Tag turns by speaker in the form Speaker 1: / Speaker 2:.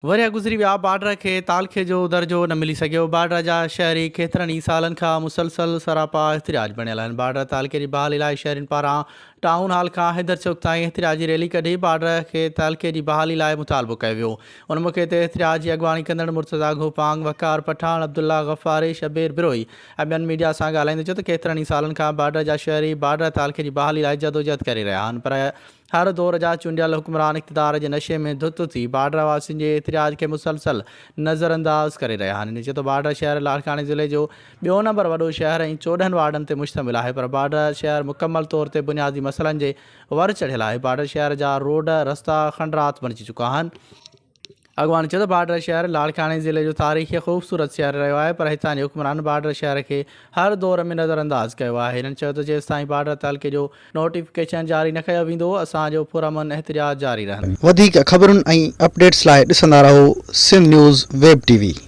Speaker 1: वरिया गुज़री विया बार्डर खे तालखे जो दर्जो न मिली सघियो। बार्डर जा शहरी केतिरनि ई सालनि खां मुसलसल सरापा एहतिजाज बणियल आहिनि। बार्डर तालके जी बहाली लाइ शहरियुनि पारां टाउन हॉल खां हैदर चौक ताईं एहतिजाजी रैली कढी बार्डर खे तालके जी बहाली लाइ मुतालबो कयो वियो। उन मौक़े ते एहतिजाज जी अॻवानी कंदड़ मुर्तज़ा घोपांग, वकार पठान, अब्दुल्ला गफ़ारी, शबीर बिरोई ऐं ॿियनि मीडिया सां ॻाल्हाईंदे चयो त केतिरनि ई सालनि खां बार्डर जा शहरी बार्डर तालके जी बहाली लाइ जदोजहद करे रहिया आहिनि, पर हर दौर जा चूंडियल हुक्मरान इक़्तिदार जे नशे में धुत थी बार्डर वासियुनि जे एहतिजाज खे मुसलसल नज़रअंदाज़ करे रहिया आहिनि। चए तो बार्डर शहर लाड़काने ज़िले जो ॿियो नंबर वॾो शहर ऐं 14 वार्डनि ते मुश्तमिल आहे, पर बार्डर शहर मुकमल तौर ते बुनियादी मसइलनि जे वर चढ़ियल आहे। बार्डर शहर जा रोड, रस्ता खंडरात बणिजी चुका आहिनि। अॻवान चयो त बार्डर शहर लाड़काने ज़िले जो तारीख़ी ख़ूबसूरत शहर रहियो आहे, पर हितां जे हुक्मरान बार्डर शहर खे हर दौर में नज़रअंदाज़ कयो आहे। हिननि चयो त जेसिताईं बार्डर तालके जो नोटिफिकेशन जारी न कयो वेंदो, असांजो पुरअमन एहतिजाज जारी रहंदो।
Speaker 2: वधीक ख़बरुनि ऐं अपडेट्स लाइ ॾिसंदा रहो सिंध न्यूज़ वेब टीवी।